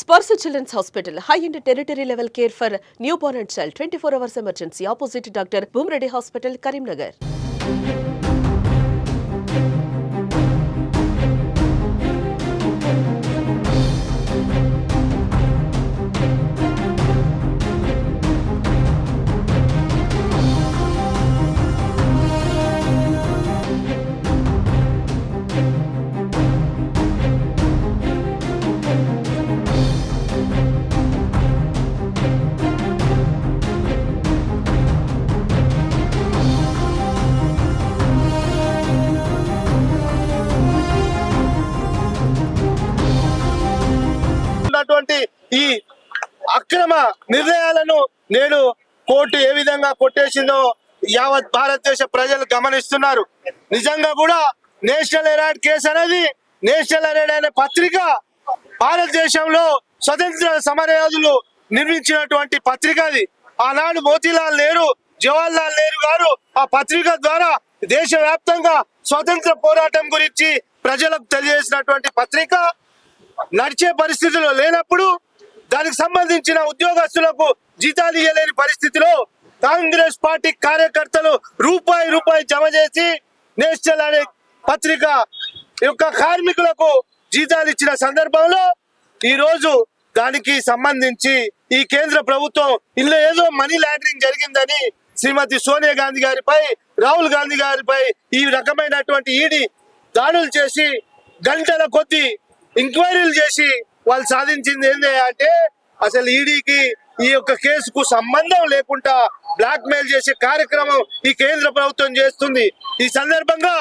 Sparsa Children's Hospital, high-end territory level care for newborn and child, 24 hours emergency, opposite Dr. Bhumreddy Hospital, Karimnagar. ఈ అక్రమ నిర్ణయాలను నేడు court ఏ విధంగా కొట్టేసిందో యావత్ భారతదేశ ప్రజలు గమనిస్తున్నారు. నిజంగా కూడా నేషనల్ హెరాల్డ్ కేసు అనేది, నేషనల్ హెరాల్డ్ అనే పత్రిక భారతదేశంలో స్వతంత్ర సమరయోధులు నిర్మించినటువంటి పత్రిక అది. ఆనాడు మోతీలాల్ నెహ్రూ, జవహర్లాల్ నెహ్రూ గారు ఆ పత్రిక ద్వారా దేశవ్యాప్తంగా స్వతంత్ర పోరాటం గురించి ప్రజలకు తెలియజేసినటువంటి పత్రిక నడిచే పరిస్థితిలో లేనప్పుడు, దానికి సంబంధించిన ఉద్యోగస్తులకు జీతాలు ఇవ్వలేని పరిస్థితిలో కాంగ్రెస్ పార్టీ కార్యకర్తలు రూపాయి జమ చేసి నేషనల్ అనే పత్రిక యొక్క కార్మికులకు జీతాలు ఇచ్చిన సందర్భంలో ఈ రోజు దానికి సంబంధించి ఈ కేంద్ర ప్రభుత్వం ఇందులో ఏదో మనీ లాండరింగ్ జరిగిందని శ్రీమతి సోనియా గాంధీ గారిపై, రాహుల్ గాంధీ గారిపై ఈ రకమైనటువంటి ఈడీ దాడులు చేసి గంటల కొద్ది ఎంక్వైరీలు చేసి వాళ్ళు సాధించింది ఏంటి అంటే, అసలు ఈడీకి ఈ యొక్క కేసుకు సంబంధం లేకుండా బ్లాక్ మెయిల్ చేసే కార్యక్రమం ఈ కేంద్ర ప్రభుత్వం చేస్తుంది. ఈ సందర్భంగా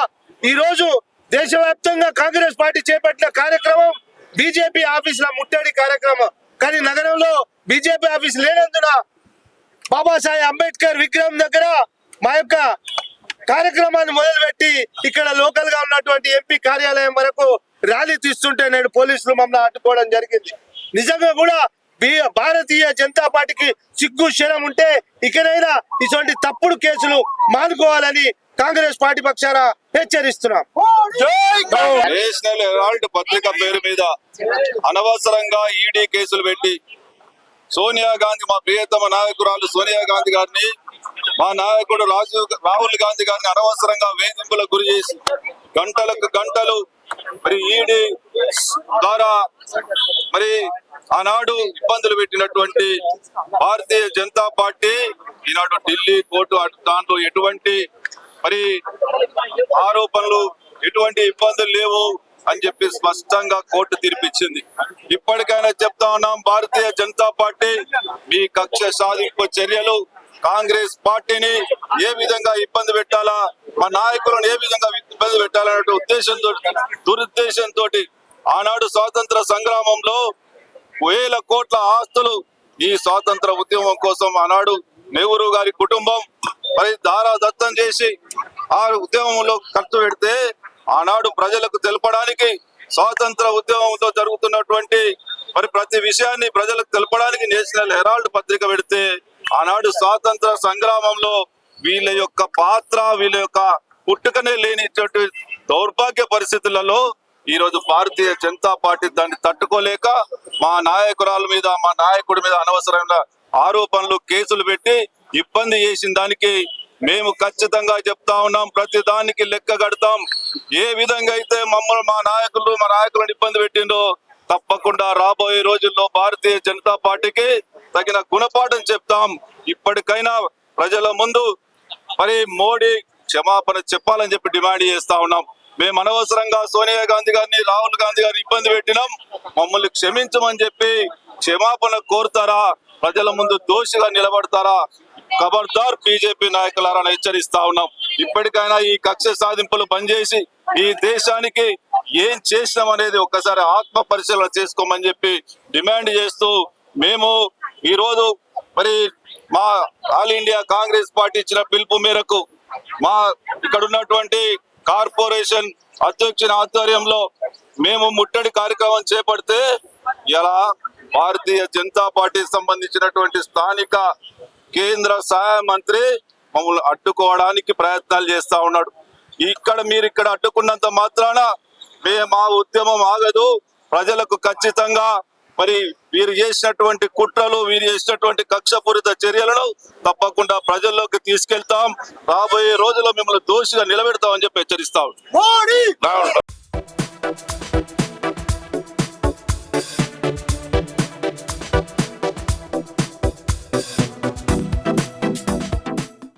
ఈ రోజు దేశవ్యాప్తంగా కాంగ్రెస్ పార్టీ చేపట్టిన కార్యక్రమం బీజేపీ ఆఫీసుల ముట్టడి కార్యక్రమం. కానీ నగరంలో బీజేపీ ఆఫీస్ లేనందున బాబాసాహెబ్ అంబేద్కర్ విగ్రహం దగ్గర మా యొక్క కార్యక్రమాన్ని మొదలుపెట్టి ఇక్కడ లోకల్ గా ఉన్నటువంటి ఎంపీ కార్యాలయం వరకు ర్యాలీ తీస్తుంటే నేడు పోలీసులు మమ్మల్ని అడ్డుకోవడం జరిగింది. నిజంగా కూడా భారతీయ జనతా పార్టీకి సిగ్గు శరం ఉంటే ఇకనైనా ఇటువంటి తప్పుడు కేసులు మానుకోవాలని కాంగ్రెస్ పార్టీ పక్షాన హెచ్చరిస్తున్నాం. నేషనల్ హెరాల్డ్ పత్రిక పేరు మీద అనవసరంగా ఈడీ కేసులు పెట్టి సోనియా గాంధీ, మా ప్రియతమ నాయకురాలు సోనియా గాంధీ గారిని, మా నాయకుడు రాహుల్ గాంధీ గారిని అనవసరంగా వేధింపులకు గురి చేసి గంటలకు గంటలు మరి ఈడీ ద్వారా మరి ఆనాడు ఇబ్బందులు పెట్టినటువంటి భారతీయ జనతా పార్టీ ఈనాడు ఢిల్లీ కోర్టు దాంట్లో ఎటువంటి మరి ఆరోపణలు, ఎటువంటి ఇబ్బందులు లేవు అని చెప్పి స్పష్టంగా కోర్టు తీర్పిచ్చింది. ఇప్పటికైనా చెప్తా ఉన్నాం, భారతీయ జనతా పార్టీ మీ కక్ష సాధింపు చర్యలు కాంగ్రెస్ పార్టీని ఏ విధంగా ఇబ్బంది పెట్టాలా, మా నాయకులను ఏ విధంగా ఇబ్బంది పెట్టాలనే ఉద్దేశంతో, దురుద్దేశంతో ఆనాడు స్వాతంత్ర సంగ్రామంలో వేల కోట్ల ఆస్తులు ఈ స్వాతంత్ర ఉద్యమం కోసం ఆనాడు నెహ్రూ గారి కుటుంబం మరి దారాదత్తం చేసి ఆ ఉద్యమంలో ఖర్చు పెడితే, ఆనాడు ప్రజలకు తెలపడానికి, స్వాతంత్ర ఉద్యమంతో జరుగుతున్నటువంటి మరి ప్రతి విషయాన్ని ప్రజలకు తెలపడానికి నేషనల్ హెరాల్డ్ పత్రిక పెడితే, ఆనాడు స్వాతంత్ర సంగ్రామంలో వీళ్ళ యొక్క పాత్ర, వీళ్ళ యొక్క పుట్టుకనే లేనిటువంటి దౌర్భాగ్య పరిస్థితులలో ఈ రోజు భారతీయ జనతా పార్టీ దాన్ని తట్టుకోలేక మా నాయకురాల మీద, మా నాయకుడి మీద అనవసరమైన ఆరోపణలు, కేసులు పెట్టి ఇబ్బంది చేసిన దానికి మేము ఖచ్చితంగా చెప్తా ఉన్నాం, ప్రతి దానికి లెక్క కడతాం. ఏ విధంగా అయితే మమ్మల్ని మా నాయకులను ఇబ్బంది పెట్టిండో తప్పకుండా రాబోయే రోజుల్లో భారతీయ జనతా పార్టీకి తగిన గుణపాఠం చెప్తాం. ఇప్పటికైనా ప్రజల ముందు మరి మోడీ క్షమాపణ చెప్పాలని చెప్పి డిమాండ్ చేస్తా ఉన్నాం. మేము అనవసరంగా సోనియా గాంధీ గారిని, రాహుల్ గాంధీ గారిని ఇబ్బంది పెట్టినాం, మమ్మల్ని క్షమించమని చెప్పి క్షమాపణ కోరుతారా, ప్రజల ముందు దోషిగా నిలబడతారా? ఖబర్దార్ బీజేపీ నాయకులారా హెచ్చరిస్తా ఉన్నాం. ఇప్పటికైనా ఈ కక్ష సాధింపులు బంద్ చేసి ఈ దేశానికి ఏం చేసినాం అనేది ఒక్కసారి ఆత్మ పరిశీలన చేసుకోమని చెప్పి డిమాండ్ చేస్తూ, మేము ఈ రోజు మరి మా ఆల్ ఇండియా కాంగ్రెస్ పార్టీ ఇచ్చిన పిలుపు మేరకు మా ఇక్కడ ఉన్నటువంటి కార్పొరేషన్ అధ్యక్షుని ఆధ్వర్యంలో మేము ముట్టడి కార్యక్రమం చేపడితే, ఇలా భారతీయ జనతా పార్టీకి సంబంధించినటువంటి స్థానిక కేంద్ర సహాయ మంత్రి మమ్మల్ని అడ్డుకోవడానికి ప్రయత్నాలు చేస్తా ఉన్నాడు. మీరు ఇక్కడ అడ్డుకున్నంత మాత్రాన మా ఉద్యమం ఆగదు. ప్రజలకు ఖచ్చితంగా మరి వీరు చేసినటువంటి కుట్రలు, వీరు చేసినటువంటి కక్షపూరిత చర్యలను తప్పకుండా ప్రజల్లోకి తీసుకెళ్తాం. రాబోయే రోజుల్లో మిమ్మల్ని దోషిగా నిలబెడతామని చెప్పి హెచ్చరిస్తాం.